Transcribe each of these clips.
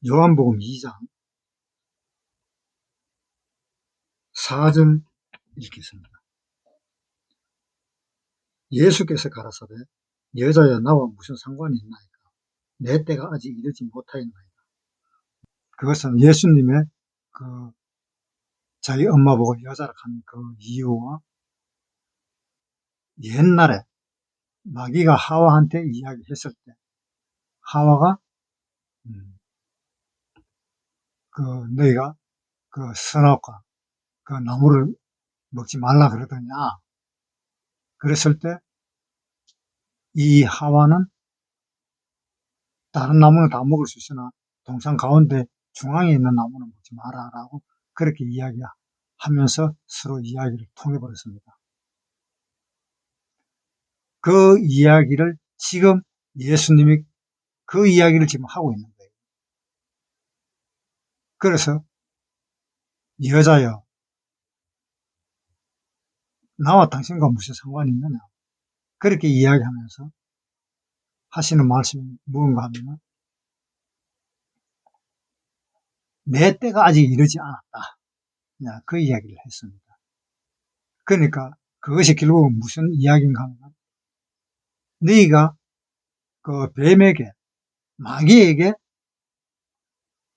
요한복음 2장 4절 읽겠습니다. 예수께서 가라사대 여자여 나와 무슨 상관이 있나이까? 내 때가 아직 이르지 못하였나이다. 그것은 예수님의 자기 엄마 보고 여자라 한 그 이유와 옛날에 마귀가 하와한테 이야기했을 때 하와가 너희가 선악과 나무를 먹지 말라 그러더냐. 그랬을 때 이 하와는 다른 나무는 다 먹을 수 있으나 동산 가운데 중앙에 있는 나무는 먹지 마라라고 그렇게 이야기하면서 서로 이야기를 통해버렸습니다. 그 이야기를 지금 예수님이 그 이야기를 지금 하고 있는 거예요. 그래서 여자여 나와 당신과 무슨 상관이 있느냐 그렇게 이야기하면서 하시는 말씀이 무언가 하면 내 때가 아직 이르지 않았다. 그 이야기를 했습니다. 그러니까 그것이 결국은 무슨 이야기인가 하면 너희가 그 뱀에게 마귀에게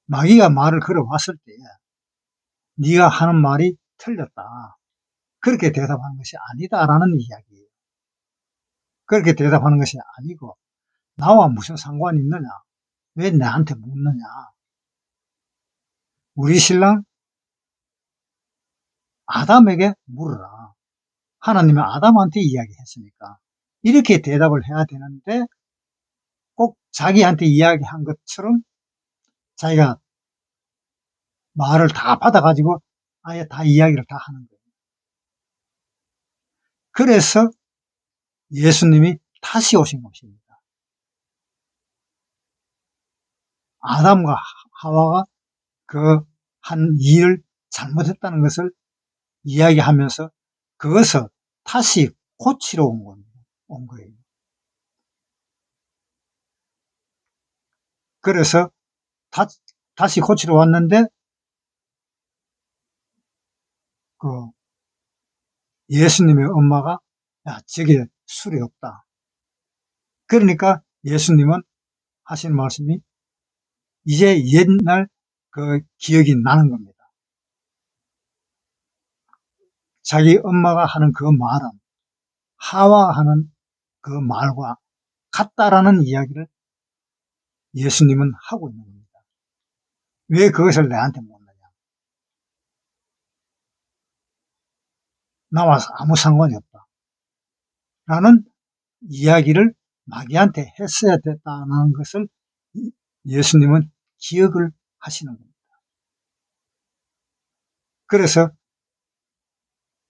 마귀가 말을 걸어왔을 때에 네가 하는 말이 틀렸다. 그렇게 대답하는 것이 아니다라는 이야기예요. 그렇게 대답하는 것이 아니고 나와 무슨 상관이 있느냐? 왜 나한테 묻느냐? 우리 신랑 아담에게 물으라. 하나님이 아담한테 이야기했으니까 이렇게 대답을 해야 되는데 꼭 자기한테 이야기한 것처럼 자기가 말을 다 받아가지고 아예 다 이야기를 다 하는 거예요. 그래서 예수님이 다시 오신 것입니다. 아담과 하와가 그 한 일을 잘못했다는 것을 이야기하면서 그것을 다시 고치러 온 거예요. 그래서 다시 고치러 왔는데 예수님의 엄마가 야 저게 술이 없다. 그러니까 예수님은 하시는 말씀이 이제 옛날 기억이 나는 겁니다. 자기 엄마가 하는 그 말은 하와 하는 그 말과 같다라는 이야기를 예수님은 하고 있는 겁니다. 왜 그것을 내한테 묻느냐? 나와 아무 상관이 없다. 라는 이야기를 마귀한테 했어야 됐다는 것을 예수님은 기억을 하시는 겁니다. 그래서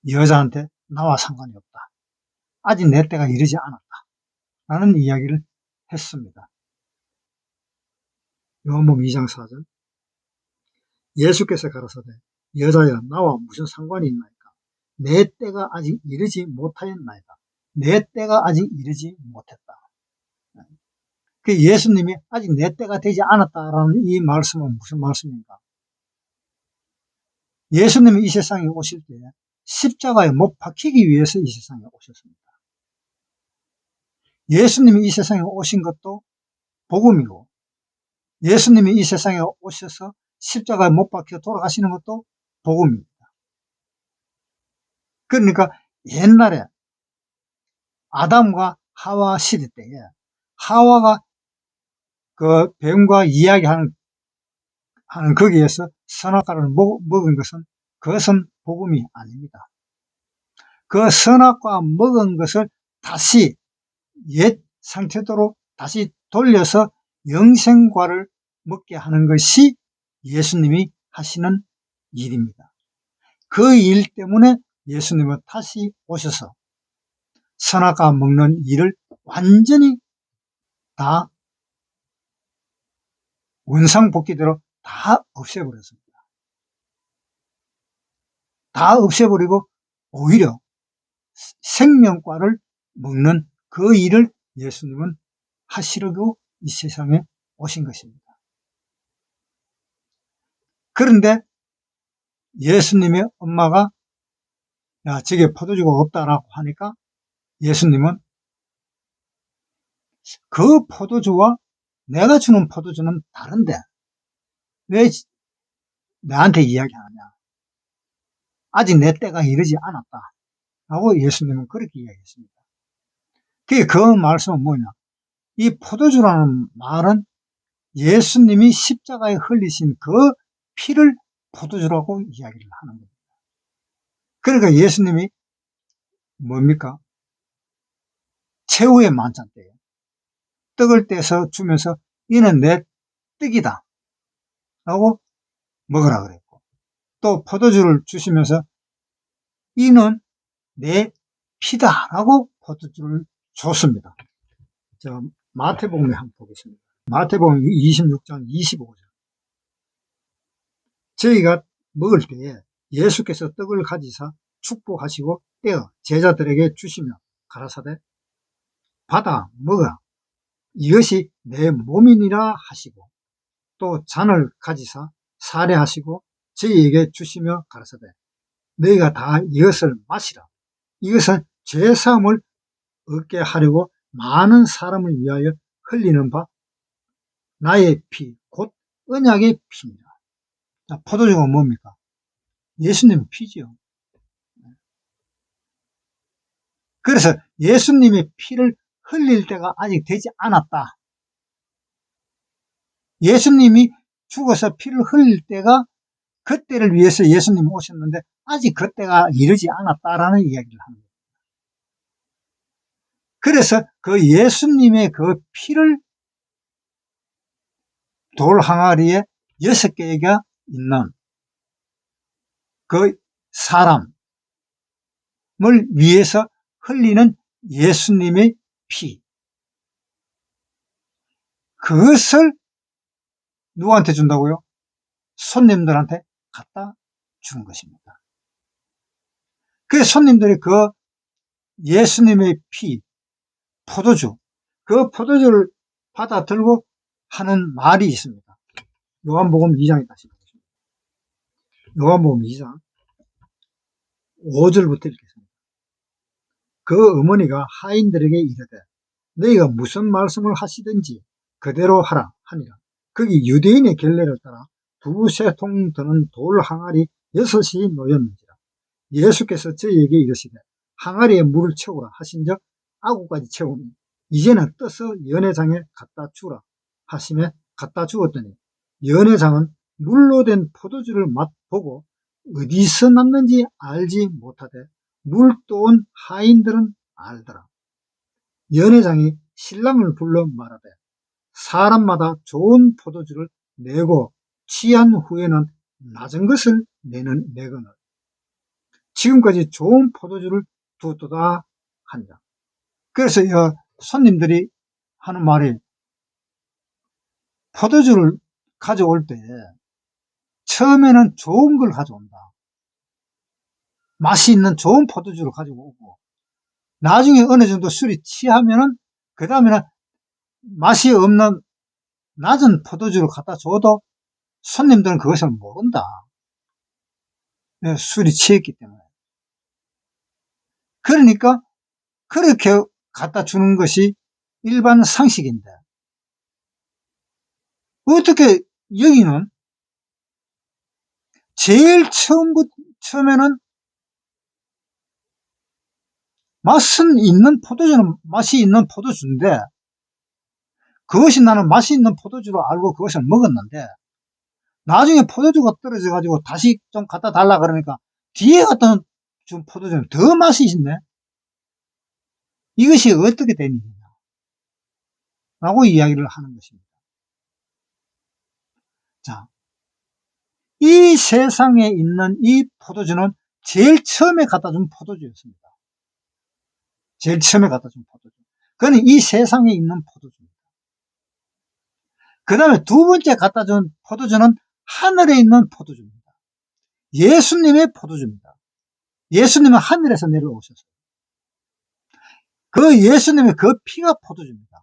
여자한테 나와 상관이 없다. 아직 내 때가 이르지 않았다. 라는 이야기를 했습니다. 요한복음 2장 4절 예수께서 가라사대 여자여 나와 무슨 상관이 있나이까? 내 때가 아직 이르지 못하였나이다. 내 때가 아직 이르지 못했다. 그 예수님이 아직 내 때가 되지 않았다라는 이 말씀은 무슨 말씀입니까? 예수님이 이 세상에 오실 때 십자가에 못 박히기 위해서 이 세상에 오셨습니다. 예수님이 이 세상에 오신 것도 복음이고 예수님이 이 세상에 오셔서 십자가에 못 박혀 돌아가시는 것도 복음입니다. 그러니까 옛날에 아담과 하와 시대 때에 하와가 그 뱀과 이야기하는 거기에서 선악과를 먹은 것은 그것은 복음이 아닙니다. 그 선악과 먹은 것을 다시 옛 상태대로 다시 돌려서 영생과를 먹게 하는 것이 예수님이 하시는 일입니다. 그 일 때문에 예수님은 다시 오셔서 선악과 먹는 일을 완전히 다 원상복귀대로 다 없애버렸습니다. 다 없애버리고 오히려 생명과를 먹는 그 일을 예수님은 하시려고 이 세상에 오신 것입니다. 그런데 예수님의 엄마가 야, 저게 포도주가 없다라고 하니까 예수님은 그 포도주와 내가 주는 포도주는 다른데 왜 나한테 이야기하느냐. 아직 내 때가 이르지 않았다. 라고 예수님은 그렇게 이야기했습니다. 그 말씀은 뭐냐. 이 포도주라는 말은 예수님이 십자가에 흘리신 그 피를 포도주라고 이야기를 하는 겁니다. 그러니까 예수님이 뭡니까? 최후의 만찬 때에 떡을 떼서 주면서 이는 내 떡이다 라고 먹으라 그랬고, 또 포도주를 주시면서 이는 내 피다 라고 포도주를 줬습니다. 자, 마태복음에 한번 보겠습니다. 마태복음 26장 25절. 저희가 먹을 때에 예수께서 떡을 가지사 축복하시고 떼어 제자들에게 주시며 가라사대 받아 먹으라 이것이 내 몸이니라 하시고, 또 잔을 가지사 사례하시고 저희에게 주시며 가라사대 너희가 다 이것을 마시라 이것은 죄사함을 얻게 하려고 많은 사람을 위하여 흘리는 바 나의 피 곧 언약의 피입니다. 포도주가 뭡니까? 예수님의 피지요. 그래서 예수님의 피를 흘릴 때가 아직 되지 않았다. 예수님이 죽어서 피를 흘릴 때가 그때를 위해서 예수님이 오셨는데 아직 그때가 이르지 않았다라는 이야기를 합니다. 그래서 그 예수님의 그 피를 돌 항아리에 6개가 있는 그 사람을 위해서 흘리는 예수님의 피, 그것을 누구한테 준다고요? 손님들한테 갖다 주는 것입니다. 그래서 손님들이 그 예수님의 피, 포도주, 그 포도주를 받아 들고 하는 말이 있습니다. 요한복음 2장에 다시 보겠습니다. 요한복음 2장 5절부터 읽겠습니다. 그 어머니가 하인들에게 이르되 너희가 무슨 말씀을 하시든지 그대로 하라 하니라. 거기 유대인의 결례를 따라 두세 통 드는 돌 항아리 6이 놓였는지라. 예수께서 저희에게 이르시되 항아리에 물을 채우라 하신즉 아구까지 채우니 이제는 떠서 연회장에 갖다 주라 하시매 갖다 주었더니 연회장은 물로 된 포도주를 맛보고 어디서 났는지 알지 못하되 물 떠온 하인들은 알더라. 연회장이 신랑을 불러 말하되 사람마다 좋은 포도주를 내고 취한 후에는 낮은 것을 내거늘 지금까지 좋은 포도주를 두었도다 한다. 그래서 손님들이 하는 말이 포도주를 가져올 때 처음에는 좋은 걸 가져온다. 맛이 있는 좋은 포도주를 가지고 오고 나중에 어느 정도 술이 취하면은 그 다음에는 맛이 없는 낮은 포도주를 갖다 줘도 손님들은 그것을 모른다. 술이 취했기 때문에. 그러니까 그렇게 갖다 주는 것이 일반 상식인데 어떻게 여기는 제일 처음에는 맛은 있는 포도주는 맛이 있는 포도주인데 그것이 나는 맛이 있는 포도주로 알고 그것을 먹었는데 나중에 포도주가 떨어져 가지고 다시 좀 갖다 달라 그러니까 뒤에 갖다 준 포도주는 더 맛이 있네. 이것이 어떻게 된 일이냐 라고 이야기를 하는 것입니다. 자, 이 세상에 있는 이 포도주는 제일 처음에 갖다 준 포도주였습니다. 제일 처음에 갖다 준 포도주. 그건 이 세상에 있는 포도주입니다. 그 다음에 두 번째 갖다 준 포도주는 하늘에 있는 포도주입니다. 예수님의 포도주입니다. 예수님은 하늘에서 내려오셨어요. 그 예수님의 그 피가 포도주입니다.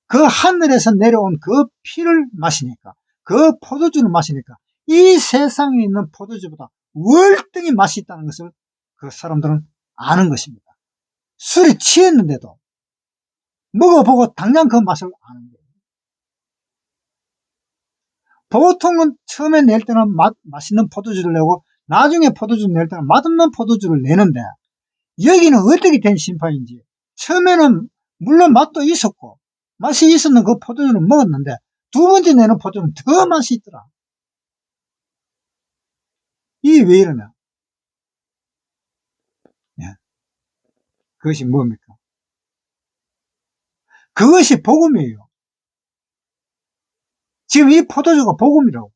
그 하늘에서 내려온 그 피를 마시니까, 그 포도주를 마시니까 이 세상에 있는 포도주보다 월등히 맛이 있다는 것을 그 사람들은 아는 것입니다. 술이 취했는데도 먹어보고 당장 그 맛을 아는 거예요. 보통은 처음에 낼 때는 맛있는 포도주를 내고 나중에 포도주를 낼 때는 맛없는 포도주를 내는데, 여기는 어떻게 된 심판인지, 처음에는 물론 맛도 있었고 맛이 있었는 그 포도주를 먹었는데 두 번째 내는 포도주는 더 맛이 있더라. 이게 왜 이러냐? 예. 그것이 뭡니까? 그것이 복음이에요. 지금 이 포도주가 복음이라고.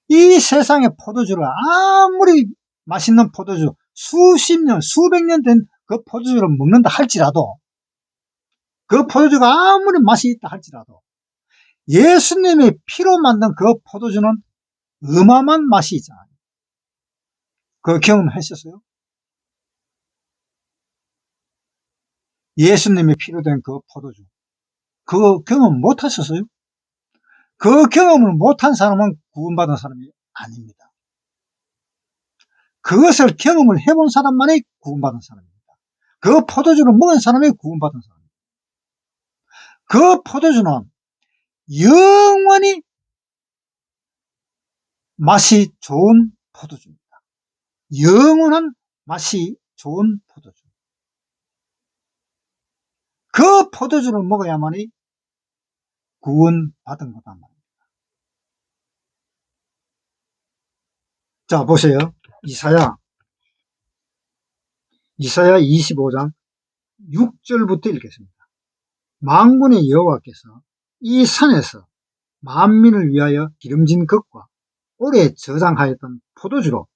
이 세상의 포도주를 아무리 맛있는 포도주, 수십 년, 수백 년 된 그 포도주를 먹는다 할지라도, 그 포도주가 아무리 맛이 있다 할지라도 예수님의 피로 만든 그 포도주는 어마어마한 맛이 있잖아요. 그 경험하셨어요? 예수님의 피로 된 그 포도주, 그 경험 못 하셨어요? 그 경험을 못한 사람은 구원받은 사람이 아닙니다. 그것을 경험을 해본 사람만이 구원받은 사람입니다. 그 포도주를 먹은 사람이 구원받은 사람입니다. 그 포도주는 영원히 맛이 좋은 포도주입니다. 영원한 맛이 좋은 포도주. 그 포도주를 먹어야만이 구원받은 거다 말입니다. 자, 보세요. 이사야 25장 6절부터 읽겠습니다. 만군의 여호와께서 이 산에서 만민을 위하여 기름진 것과 오래 저장하였던 포도주로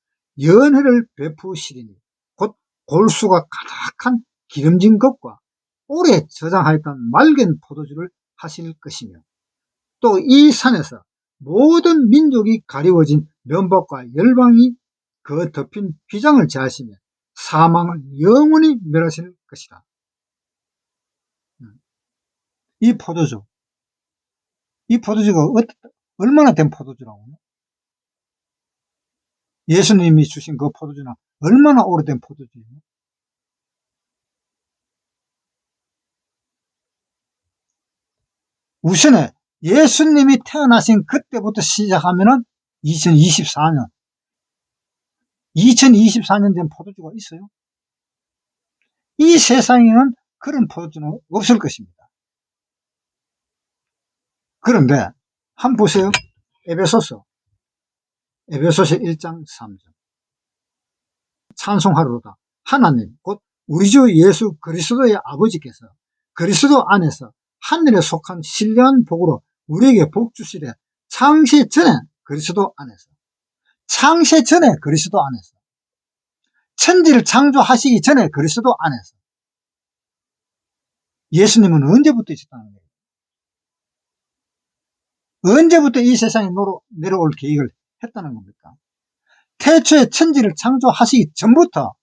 연회를 베푸시리니, 곧 골수가 가득한 기름진 것과 오래 저장하였던 맑은 포도주를 하실 것이며, 또 이 산에서 모든 민족이 가리워진 면박과 열방이 그 덮인 휘장을 제하시며 사망을 영원히 멸하실 것이다. 이 포도주가 얼마나 된 포도주라고요? 예수님이 주신 그 포도주는 얼마나 오래된 포도주예요? 우선에 예수님이 태어나신 그때부터 시작하면은 2024년 된 포도주가 있어요? 이 세상에는 그런 포도주는 없을 것입니다. 그런데 한번 보세요. 에베소서 1장 3절. 찬송하리로다. 하나님 곧 우리 주 예수 그리스도의 아버지께서 그리스도 안에서 하늘에 속한 신령한 복으로 우리에게 복 주시되, 창세 전에 그리스도 안에서, 창세 전에 그리스도 안에서, 천지를 창조하시기 전에 그리스도 안에서. 예수님은 언제부터 있었다는 거예요? 언제부터 이 세상에 내려올 계획을 했다는 겁니까? 태초에 천지를 창조하시기 전부터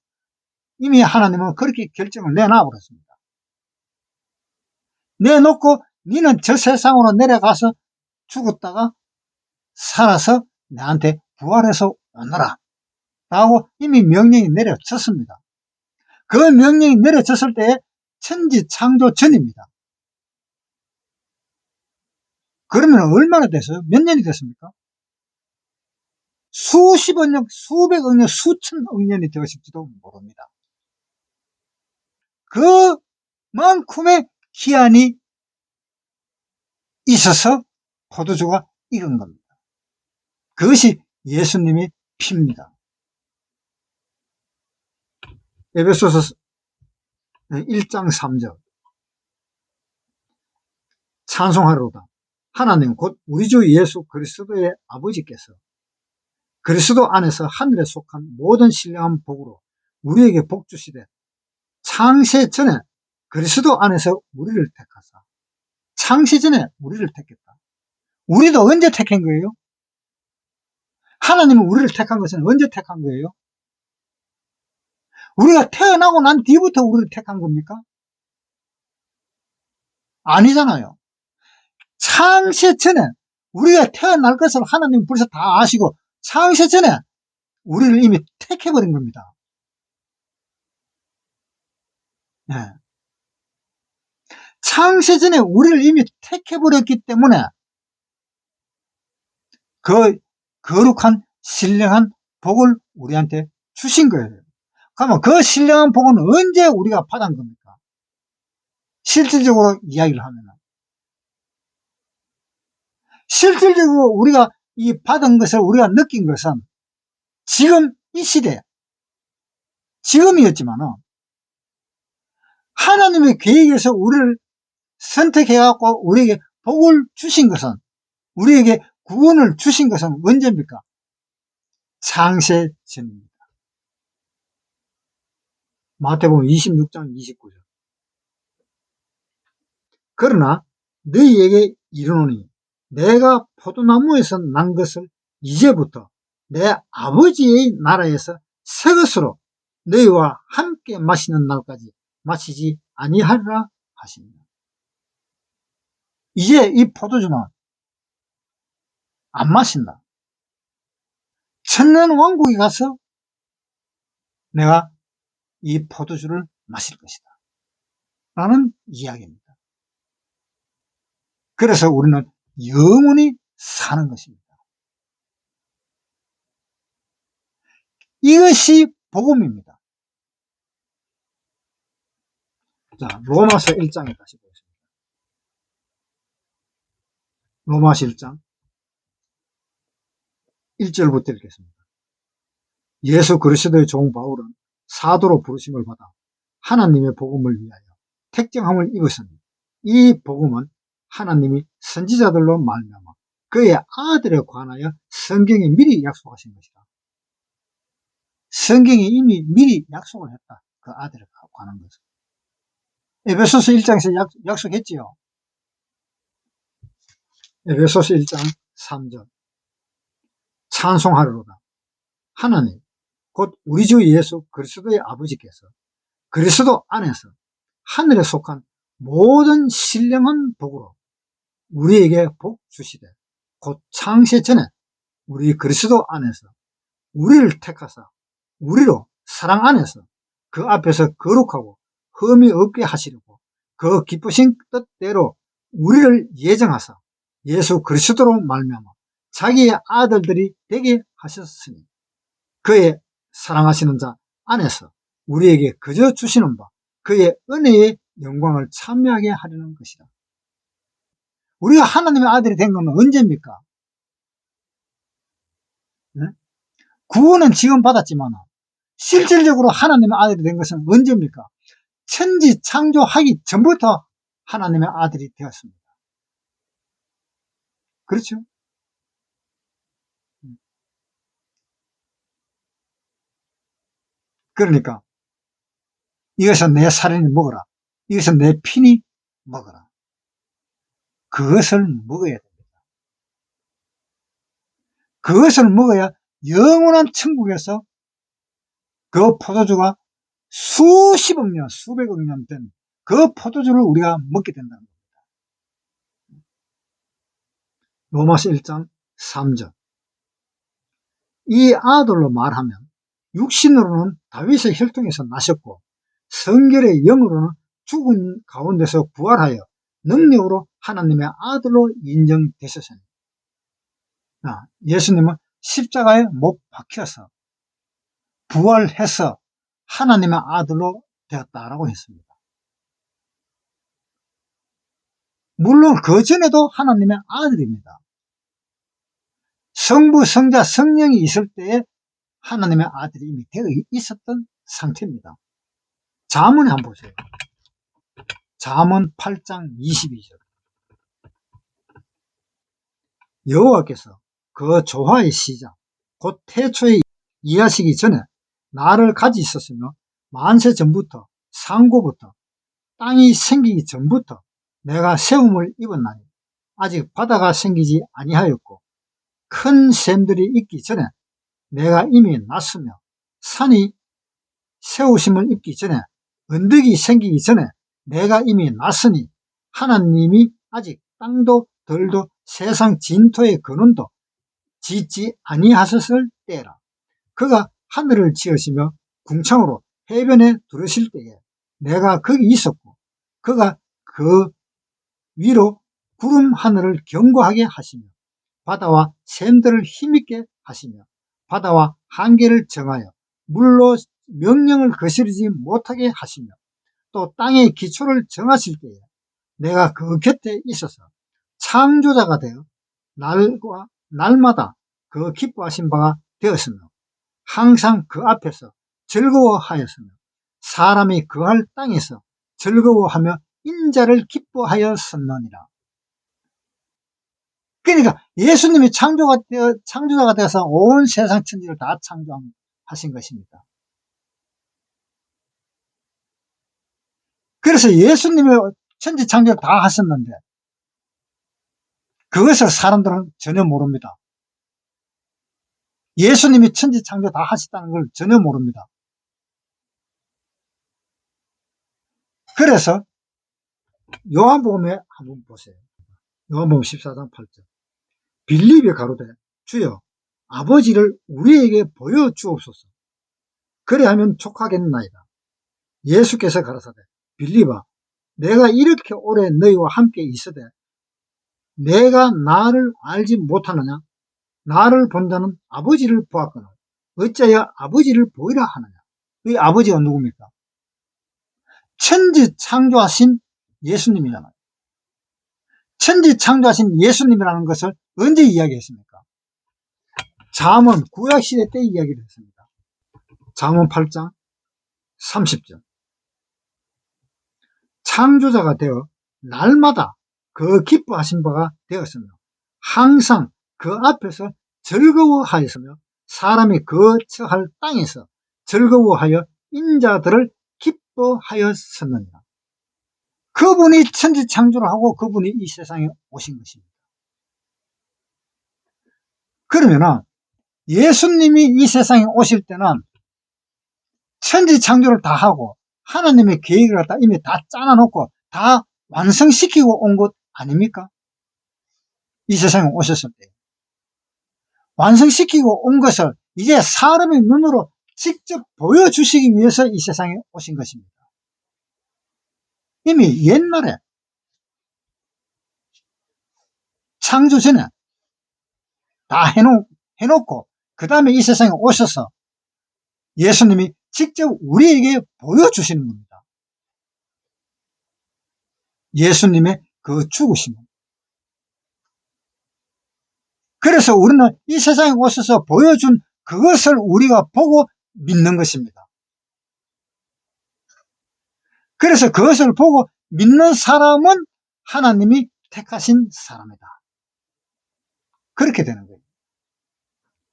이미 하나님은 그렇게 결정을 내놔버렸습니다. 내놓고 니는 저 세상으로 내려가서 죽었다가 살아서 나한테 부활해서 오너라 라고 이미 명령이 내려졌습니다. 그 명령이 내려졌을 때 천지 창조 전입니다. 그러면 얼마나 됐어요? 몇 년이 됐습니까? 수십억 년, 수백억 년, 수천억 년이 되었을지도 모릅니다. 그만큼의 기한이 있어서 포도주가 익은 겁니다. 그것이 예수님의 피입니다. 에베소서 1장 3절. 찬송하리로다. 하나님 곧 우리 주 예수 그리스도의 아버지께서 그리스도 안에서 하늘에 속한 모든 신령한 복으로 우리에게 복 주시되, 창세 전에 그리스도 안에서 우리를 택하사. 창세 전에 우리를 택했다. 우리도 언제 택한 거예요? 하나님은 우리를 택한 것은 언제 택한 거예요? 우리가 태어나고 난 뒤부터 우리를 택한 겁니까? 아니잖아요. 창세 전에 우리가 태어날 것을 하나님은 벌써 다 아시고 창세 전에 우리를 이미 택해버린 겁니다. 네. 창세 전에 우리를 이미 택해버렸기 때문에 그 거룩한 신령한 복을 우리한테 주신 거예요. 그러면 그 신령한 복은 언제 우리가 받은 겁니까? 실질적으로 이야기를 하면 실질적으로 우리가 이 받은 것을 우리가 느낀 것은 지금 이 시대 지금이었지만은 하나님의 계획에서 우리를 선택해갖고 우리에게 복을 주신 것은 우리에게 구원을 주신 것은 언제입니까? 창세 전입니다. 마태복음 26장 29절. 그러나 너희에게 이르노니 내가 포도나무에서 난 것을 이제부터 내 아버지의 나라에서 새 것으로 너희와 함께 마시는 날까지 마시지 아니하리라 하십니다. 이제 이 포도주는 안 마신다. 천년 왕국에 가서 내가 이 포도주를 마실 것이다. 라는 이야기입니다. 그래서 우리는 영원히 사는 것입니다. 이것이 복음입니다. 자, 로마서 1장에 다시 보겠습니다. 로마서 1장 1절부터 읽겠습니다. 예수 그리스도의 종 바울은 사도로 부르심을 받아 하나님의 복음을 위하여 택정함을 입었으니 이 복음은 하나님이 선지자들로 말미암아 그의 아들에 관하여 성경이 미리 약속하신 것이다. 성경이 이미 미리 약속을 했다. 그 아들에 관한 것을. 에베소서 1장에서 약속했지요. 에베소서 1장 3절. 찬송하리로다. 하나님 곧 우리 주 예수 그리스도의 아버지께서 그리스도 안에서 하늘에 속한 모든 신령한 복으로 우리에게 복 주시되 곧 창세 전에 우리 그리스도 안에서 우리를 택하사 우리로 사랑 안에서 그 앞에서 거룩하고 흠이 없게 하시려고 그 기쁘신 뜻대로 우리를 예정하사 예수 그리스도로 말미암아 자기의 아들들이 되게 하셨으니 그의 사랑하시는 자 안에서 우리에게 거저 주시는 바 그의 은혜의 영광을 참여하게 하려는 것이다. 우리가 하나님의 아들이 된 것은 언제입니까? 네? 구원은 지금 받았지만 실질적으로 하나님의 아들이 된 것은 언제입니까? 천지 창조하기 전부터 하나님의 아들이 되었습니다. 그렇죠? 그러니까 이것은 내 살인이 먹어라. 이것은 내 피니 먹어라. 그것을 먹어야 됩니다. 그것을 먹어야 영원한 천국에서 그 포도주가 수십억 년, 수백억 년 된 그 포도주를 우리가 먹게 된다는 겁니다. 로마서 1장 3절. 이 아들로 말하면 육신으로는 다윗의 혈통에서 나셨고 성결의 영으로는 죽은 가운데서 부활하여 능력으로 하나님의 아들로 인정되셨으니 예수님은 십자가에 못 박혀서 부활해서 하나님의 아들로 되었다라고 했습니다. 물론 그 전에도 하나님의 아들입니다. 성부, 성자, 성령이 있을 때에 하나님의 아들이 이미 되어 있었던 상태입니다. 잠언에 한번 보세요. 잠언 8장 22절. 여호와께서 그 조화의 시작 곧 태초에 이하시기 전에 나를 가지셨으며 만세 전부터 상고부터 땅이 생기기 전부터 내가 세움을 입었나니 아직 바다가 생기지 아니하였고 큰 샘들이 있기 전에 내가 이미 났으며 산이 세우심을 입기 전에 언덕이 생기기 전에 내가 이미 났으니 하나님이 아직 땅도 들도 세상 진토의 근원도 짓지 아니하셨을 때라. 그가 하늘을 지으시며 궁창으로 해변에 두르실 때에 내가 거기 있었고 그가 그 위로 구름 하늘을 견고하게 하시며 바다와 샘들을 힘있게 하시며 바다와 한계를 정하여 물로 명령을 거스르지 못하게 하시며 또 땅의 기초를 정하실 때에 내가 그 곁에 있어서 창조자가 되어 날마다 그 기뻐하신 바가 되었으며 항상 그 앞에서 즐거워하였으며 사람이 거할 땅에서 즐거워하며 인자를 기뻐하였었느니라. 그러니까 예수님이 창조자가 되어서 온 세상 천지를 다 창조하신 것입니다. 그래서 예수님이 천지 창조를 다 하셨는데 그것을 사람들은 전혀 모릅니다. 예수님이 천지 창조 다 하셨다는 걸 전혀 모릅니다. 그래서 요한복음에 한번 보세요. 요한복음 14장 8절. 빌립이 가로되 주여 아버지를 우리에게 보여주옵소서. 그래하면 족하겠나이다. 예수께서 가라사대 빌립아 내가 이렇게 오래 너희와 함께 있으되 내가 나를 알지 못하느냐? 나를 본 자는 아버지를 보았거늘 어찌하여 아버지를 보이라 하느냐? 이 아버지가 누굽니까? 천지 창조하신 예수님이잖아요. 천지 창조하신 예수님이라는 것을 언제 이야기했습니까? 잠언 구약시대 때 이야기를 했습니다. 잠언 8장 30절. 창조자가 되어 날마다 그 기뻐하신 바가 되었으며 항상 그 앞에서 즐거워하였으며 사람이 그 처할 땅에서 즐거워하여 인자들을 기뻐하였었느니라. 그분이 천지 창조를 하고 그분이 이 세상에 오신 것입니다. 그러면 예수님이 이 세상에 오실 때는 천지 창조를 다 하고 하나님의 계획을 갖다 이미 다 짜놔놓고 다 완성시키고 온 것 아닙니까? 이 세상에 오셨을 때. 완성시키고 온 것을 이제 사람의 눈으로 직접 보여주시기 위해서 이 세상에 오신 것입니다. 이미 옛날에 창조 전에 다 해놓고 그 다음에 이 세상에 오셔서 예수님이 직접 우리에게 보여주시는 겁니다. 예수님의 그 죽으심을. 그래서 우리는 이 세상에 오셔서 보여준 그것을 우리가 보고 믿는 것입니다. 그래서 그것을 보고 믿는 사람은 하나님이 택하신 사람이다. 그렇게 되는 거예요.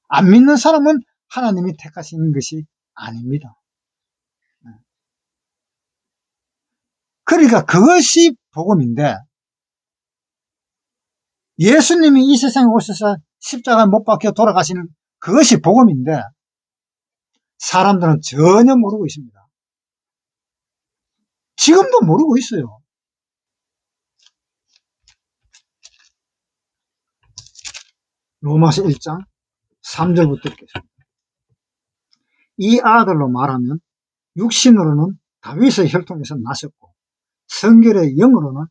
안 믿는 사람은 하나님이 택하신 것이 아닙니다. 그러니까 그것이 복음인데 예수님이 이 세상에 오셔서 십자가에 못 박혀 돌아가시는 그것이 복음인데 사람들은 전혀 모르고 있습니다. 지금도 모르고 있어요. 로마서 1장 3절부터 읽겠습니다. 이 아들로 말하면 육신으로는 다윗의 혈통에서 나셨고 성결의 영으로는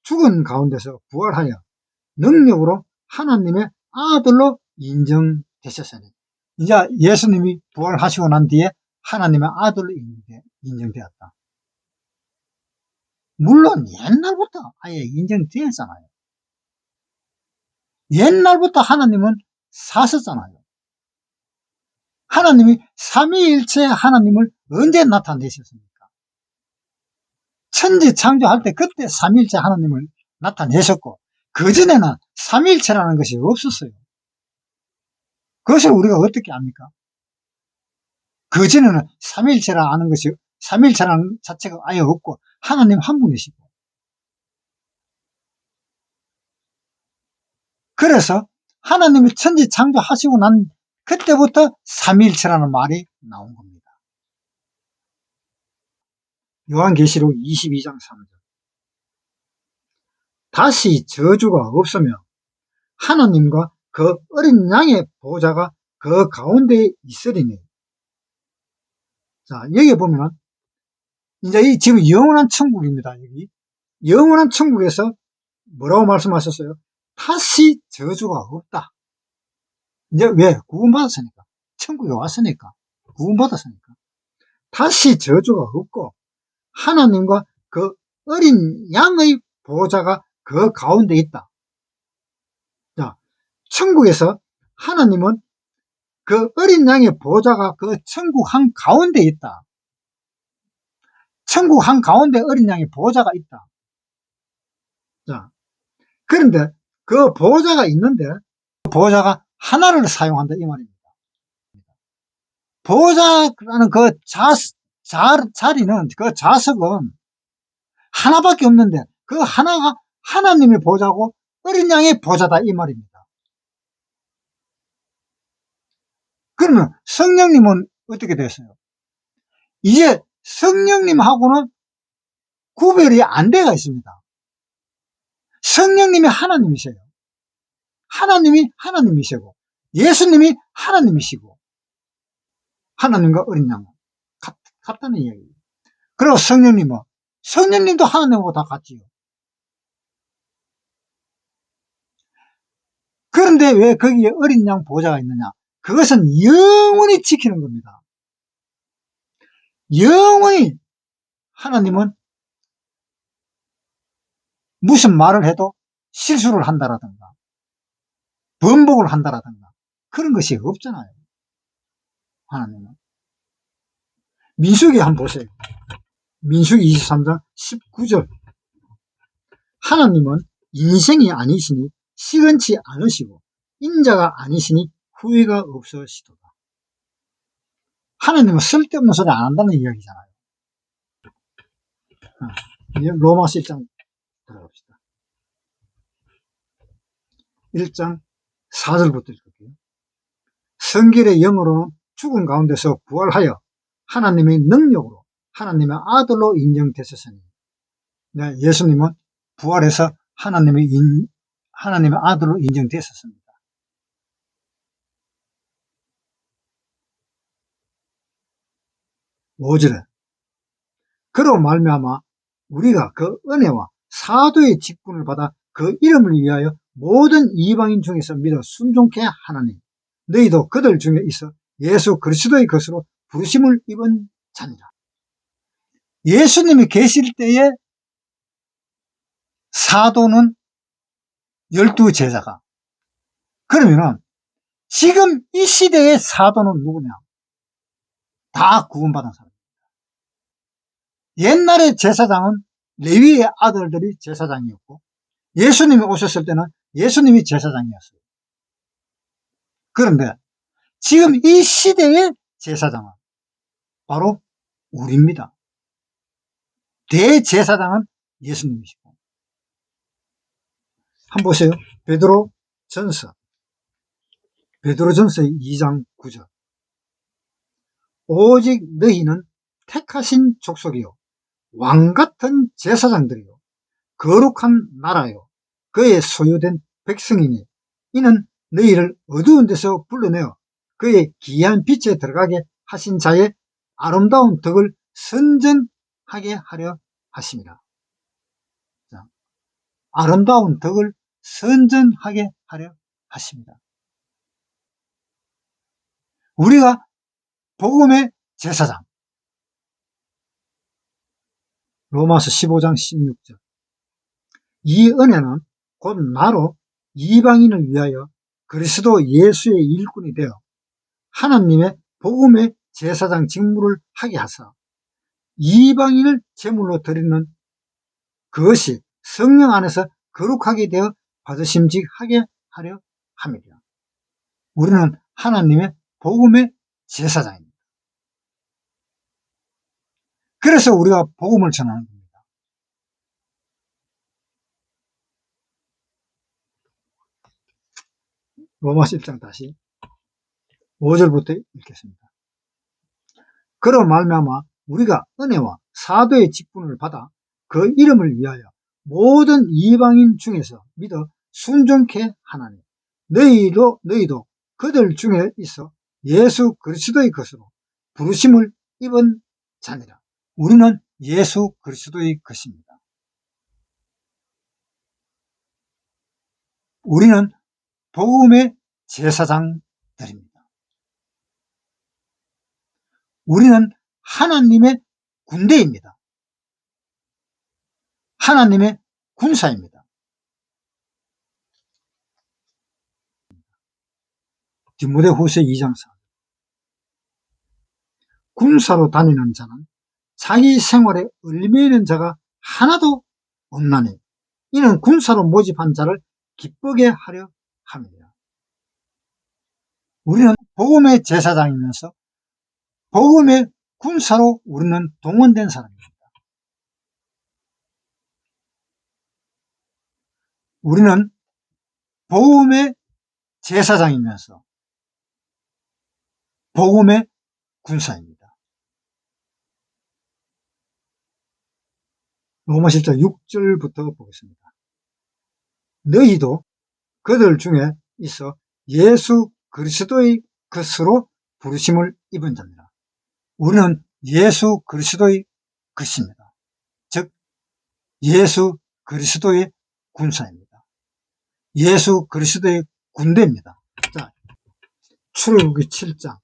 죽은 가운데서 부활하여 능력으로 하나님의 아들로 인정되셨으니 이제 예수님이 부활하시고 난 뒤에 하나님의 아들로 인정되었다. 물론 옛날부터 아예 인정되었잖아요. 옛날부터 하나님은 사셨잖아요. 하나님이 삼위일체 하나님을 언제 나타내셨습니까? 천지 창조할 때 그때 삼위일체 하나님을 나타내셨고 그전에는 삼위일체라는 것이 없었어요. 그것을 우리가 어떻게 압니까? 그전에는 삼위일체라 아는 것이 삼위일체라는 자체가 아예 없고 하나님 한 분이시고 그래서 하나님이 천지 창조하시고 난 그때부터 삼위일체라는 말이 나온 겁니다. 요한계시록 22장 3절 다시 저주가 없으며 하나님과 그 어린 양의 보좌가 그 가운데에 있으리니. 자, 여기 보면 이제 이 지금 영원한 천국입니다. 여기 영원한 천국에서 뭐라고 말씀하셨어요? 다시 저주가 없다. 이제 왜? 구원받았으니까. 천국에 왔으니까. 구원받았으니까. 다시 저주가 없고 하나님과 그 어린 양의 보좌가 그 가운데 있다. 자, 천국에서 하나님은 그 어린 양의 보좌가 그 천국 한 가운데 있다. 천국 한 가운데 어린 양의 보좌가 있다. 자, 그런데 그 보좌가 있는데 그 보좌가 하나를 사용한다 이 말입니다. 보좌라는 그 자리는, 그 좌석은 하나밖에 없는데 그 하나가 하나님의 보좌고 어린 양의 보좌다 이 말입니다. 그러면 성령님은 어떻게 됐어요? 이제 성령님하고는 구별이 안 돼가 있습니다. 성령님이 하나님이세요. 하나님이 하나님이시고 예수님이 하나님이시고 하나님과 어린 양은 같다는 이야기예요. 그리고 성령님도 하나님하고 다 같지요. 그런데 왜 거기에 어린 양 보좌가 있느냐? 그것은 영원히 지키는 겁니다. 영원히 하나님은 무슨 말을 해도 실수를 한다라든가 번복을 한다라든가 그런 것이 없잖아요. 하나님은. 민수기 한번 보세요. 민수기 23장 19절. 하나님은 인생이 아니시니 시건치 않으시고 인자가 아니시니 후회가 없으시도다. 하나님은 쓸데없는 소리 안 한다는 이야기잖아요. 로마서 1장 들어갑시다. 1장 4절부터 읽을게요. 성결의 영으로는 죽은 가운데서 부활하여 하나님의 능력으로 하나님의 아들로 인정되셨으니. 예수님은 부활해서 하나님의 아들로 인정되셨습니다. 5절에 그로 말미암아 우리가 그 은혜와 사도의 직분을 받아 그 이름을 위하여 모든 이방인 중에서 믿어 순종케 하나니 너희도 그들 중에 있어 예수 그리스도의 것으로 부르심을 입은 자니라. 예수님이 계실 때에 사도는 12제자가, 그러면은 지금 이 시대의 사도는 누구냐? 다 구원받은 사람입니다. 옛날의 제사장은 레위의 아들들이 제사장이었고 예수님이 오셨을 때는 예수님이 제사장이었어요. 그런데 지금 이 시대의 제사장은 바로 우리입니다. 대제사장은 예수님이시고. 한번 보세요. 베드로전서 2장 9절. 오직 너희는 택하신 족속이요 왕같은 제사장들이요 거룩한 나라요 그의 소유된 백성이니 이는 너희를 어두운 데서 불러내어 그의 기이한 빛에 들어가게 하신 자의 아름다운 덕을 선전하게 하려 하십니다. 아름다운 덕을 선전하게 하려 하십니다. 우리가 복음의 제사장, 로마서 15장 16절. 이 은혜는 곧 나로 이방인을 위하여 그리스도 예수의 일꾼이 되어 하나님의 복음의 제사장 직무를 하게 하사 이방인을 제물로 드리는 그것이 성령 안에서 거룩하게 되어 받으심직하게 하려 함이라. 우리는 하나님의 복음의 제사장입니다. 그래서 우리가 복음을 전하는 겁니다. 로마서 1장 다시 5절부터 읽겠습니다. 그로 말미암아 우리가 은혜와 사도의 직분을 받아 그 이름을 위하여 모든 이방인 중에서 믿어 순종케 하나니 너희도 그들 중에 있어 예수 그리스도의 것으로 부르심을 입은 자니라. 우리는 예수 그리스도의 것입니다. 우리는 복음의 제사장들입니다. 우리는 하나님의 군대입니다. 하나님의 군사입니다. 디모데후서 2장 4. 군사로 다니는 자는 자기 생활에 얽매이는 자가 하나도 없나니 이는 군사로 모집한 자를 기쁘게 하려 함이라. 우리는 복음의 제사장이면서 복음의 군사로 우리는 동원된 사람입니다. 우리는 복음의 제사장이면서 복음의 군사입니다. 로마서 10장 6절부터 보겠습니다. 너희도 그들 중에 있어 예수 그리스도의 것으로 부르심을 입은 자니라. 우리는 예수 그리스도의 것입니다. 즉 예수 그리스도의 군사입니다. 예수 그리스도의 군대입니다. 자, 출애굽기 7장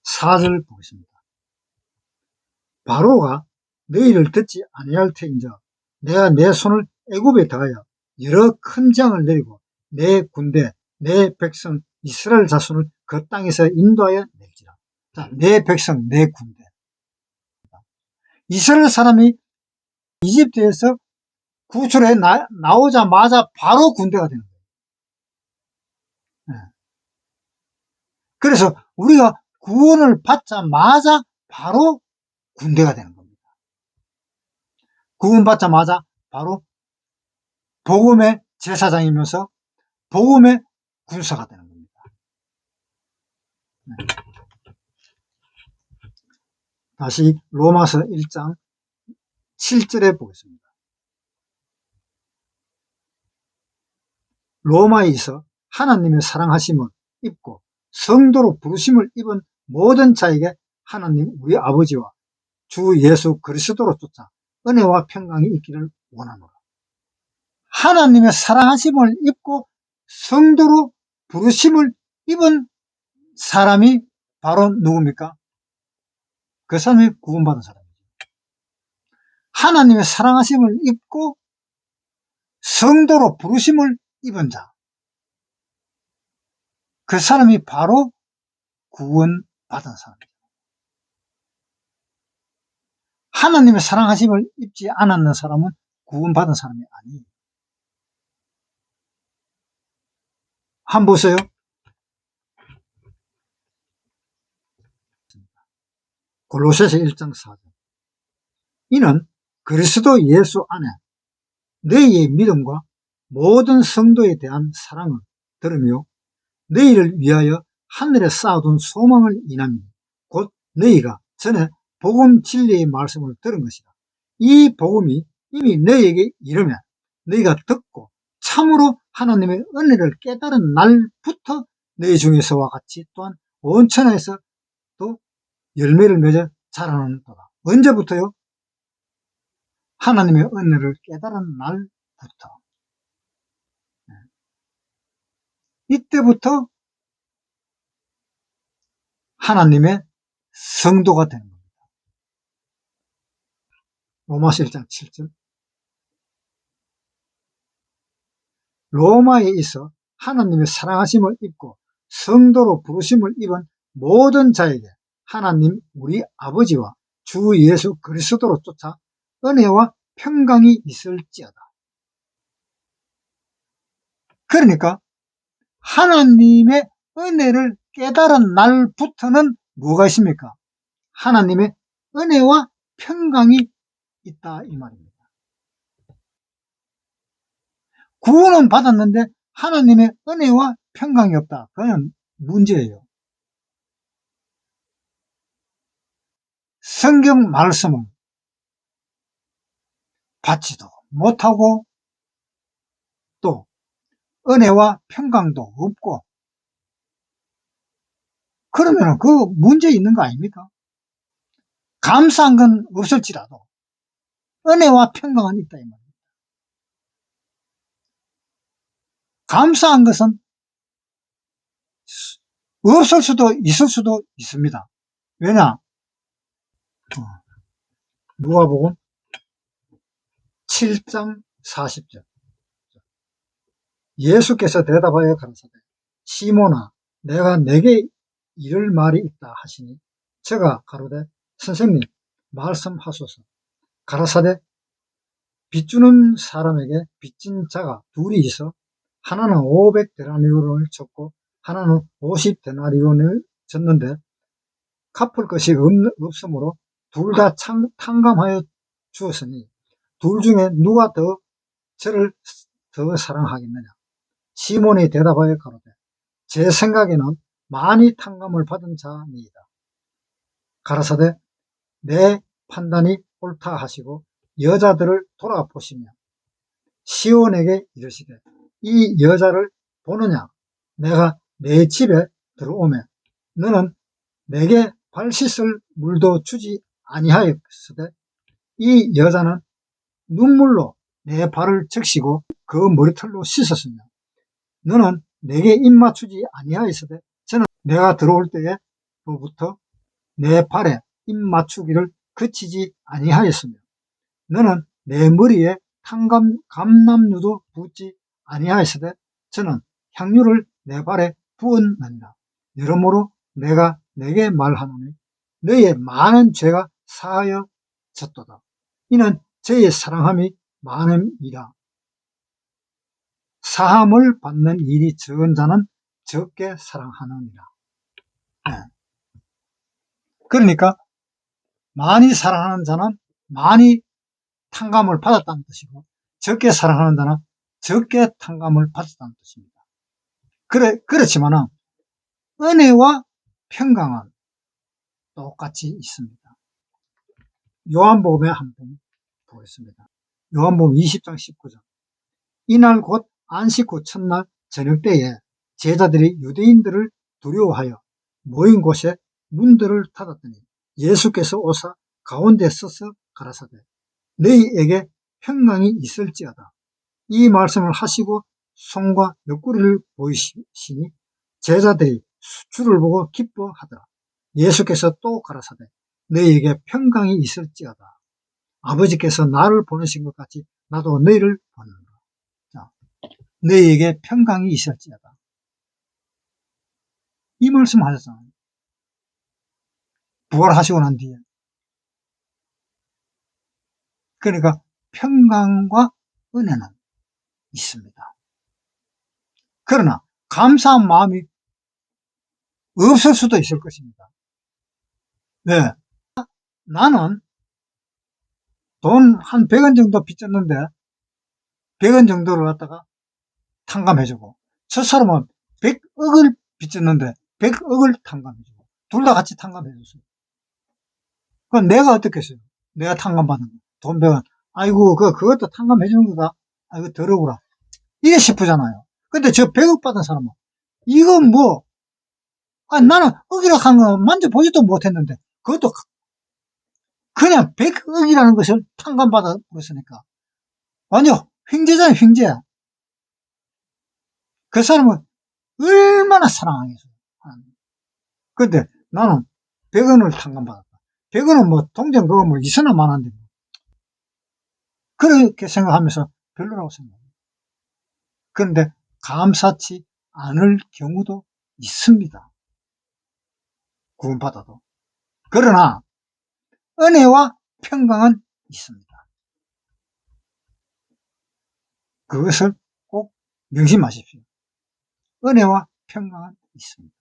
4절 보겠습니다. 바로가 너희를 듣지 아니할 터인즉 내가 내 손을 애굽에 더하여 여러 큰 재앙을 내리고 내 군대 내 백성 이스라엘 자손을 그 땅에서 인도하여 낼지라. 자, 내 백성 내 군대. 이스라엘 사람이 이집트에서 구출해 나오자마자 바로 군대가 되는 거예요. 네. 그래서 우리가 구원을 받자마자 바로 군대가 되는 겁니다. 구원받자마자 바로 복음의 제사장이면서 복음의 군사가 되는 겁니다. 네. 다시 로마서 1장 7절에 보겠습니다. 로마에 있어 하나님의 사랑하심을 입고 성도로 부르심을 입은 모든 자에게 하나님 우리 아버지와 주 예수 그리스도로 쫓아 은혜와 평강이 있기를 원하노라. 하나님의 사랑하심을 입고 성도로 부르심을 입은 사람이 바로 누굽니까? 그 사람이 구원받은 사람이죠. 하나님의 사랑하심을 입고 성도로 부르심을 입은 자, 그 사람이 바로 구원받은 사람이죠. 하나님의 사랑하심을 입지 않았는 사람은 구원받은 사람이 아니에요. 한번 보세요. 골로새서 1장 4절. 이는 그리스도 예수 안에 너희의 믿음과 모든 성도에 대한 사랑을 들으며 너희를 위하여 하늘에 쌓아둔 소망을 인하니 곧 너희가 전에 복음 진리의 말씀을 들은 것이다. 이 복음이 이미 너희에게 이르면 너희가 듣고 참으로 하나님의 은혜를 깨달은 날부터 너희 중에서와 같이 또한 온 천하에서 또 열매를 맺어 자라는 도다. 언제부터요? 하나님의 은혜를 깨달은 날부터. 이때부터 하나님의 성도가 되는 겁니다. 로마서 1장 7절. 로마에 있어 하나님의 사랑하심을 입고 성도로 부르심을 입은 모든 자에게 하나님 우리 아버지와 주 예수 그리스도로 쫓아 은혜와 평강이 있을지어다. 그러니까 하나님의 은혜를 깨달은 날부터는 뭐가 있습니까? 하나님의 은혜와 평강이 있다 이 말입니다. 구원은 받았는데 하나님의 은혜와 평강이 없다. 그건 문제예요. 성경 말씀을 받지도 못하고 또 은혜와 평강도 없고 그러면 그 문제 있는 거 아닙니까? 감사한 건 없을지라도 은혜와 평강은 있다 이 말입니다. 감사한 것은 없을 수도 있을 수도 있습니다. 왜냐? 누가복음 7장 40절 예수께서 대답하여 가라사대 시몬아 내가 내게 이를 말이 있다 하시니 저가 가로되 선생님 말씀하소서. 가라사대 빚주는 사람에게 빚진 자가 둘이 있어 하나는 500데나리온을 줬고 하나는 50데나리온을 줬는데 갚을 것이 없으므로 둘 다 탕감하여 주었으니 둘 중에 누가 더 저를 더 사랑하겠느냐. 시몬이 대답하여 가로되 제 생각에는 많이 탕감을 받은 자니이다. 가라사대 내 판단이 옳다 하시고 여자들을 돌아보시며 시온에게 이르시되 이 여자를 보느냐. 내가 내 집에 들어오매 너는 내게 발 씻을 물도 주지 아니하였으되 이 여자는 눈물로 내 발을 적시고 그 머리털로 씻었으며 너는 내게 입 맞추지 아니하였으되 저는 내가 들어올 때부터 내 발에 입 맞추기를 그치지 아니하였으며 너는 내 머리에 감람유도 붓지 아니하였으되 저는 향유를 내 발에 부었느니라. 여러모로 내가 내게 말하노니 너의 많은 죄가 사하여졌도다. 이는 저의 사랑함이 많음이라. 사함을 받는 일이 적은 자는 적게 사랑하느니라. 그러니까 많이 사랑하는 자는 많이 탕감을 받았다는 뜻이고 적게 사랑하는 자는 적게 탕감을 받았다는 뜻입니다. 그렇지만은 은혜와 평강은 똑같이 있습니다. 요한복음에 한번 보겠습니다. 요한복음 20장 19절 이날 곧 안식 후 첫날 저녁 때에 제자들이 유대인들을 두려워하여 모인 곳에 문들을 닫았더니 예수께서 오사 가운데 서서 가라사대 너희에게 평강이 있을지어다. 이 말씀을 하시고 손과 옆구리를 보이시니 제자들이 주를 보고 기뻐하더라. 예수께서 또 가라사대 너희에게 평강이 있을지어다. 아버지께서 나를 보내신 것 같이 나도 너희를 보낸다. 자, 너희에게 평강이 있을지어다. 이 말씀 하셨잖아요. 부활하시고 난 뒤에. 그러니까 평강과 은혜는 있습니다. 그러나 감사한 마음이 없을 수도 있을 것입니다. 네. 나는 돈 한 100원 정도 빚졌는데 100원 정도를 갖다가 탕감해주고 저 사람은 100억을 빚졌는데 100억을 탕감해주고 둘 다 같이 탕감해줬어요. 그럼 내가 어떻겠어요? 내가 탕감받은 거. 돈 100원. 아이고 그것도 탕감해주는 거다. 아이고 더러워라. 이게 싶으잖아요. 근데 저 100억 받은 사람은 이건 뭐 나는 억이라 한 거 만져보지도 못했는데 그것도 그냥 100억이라는 것을 탕감받아 버렸으니까 완전 횡재잖아요. 횡재. 그 사람은 얼마나 사랑하겠어요. 근데 나는 100원을 탕감받았다. 100원은 뭐 동전 그거 뭐 있으나 마나인데 그렇게 생각하면서 별로라고 생각합니다. 그런데 감사치 않을 경우도 있습니다. 구원받아도. 그러나 은혜와 평강은 있습니다. 그것을 꼭 명심하십시오. 은혜와 평강은 있습니다.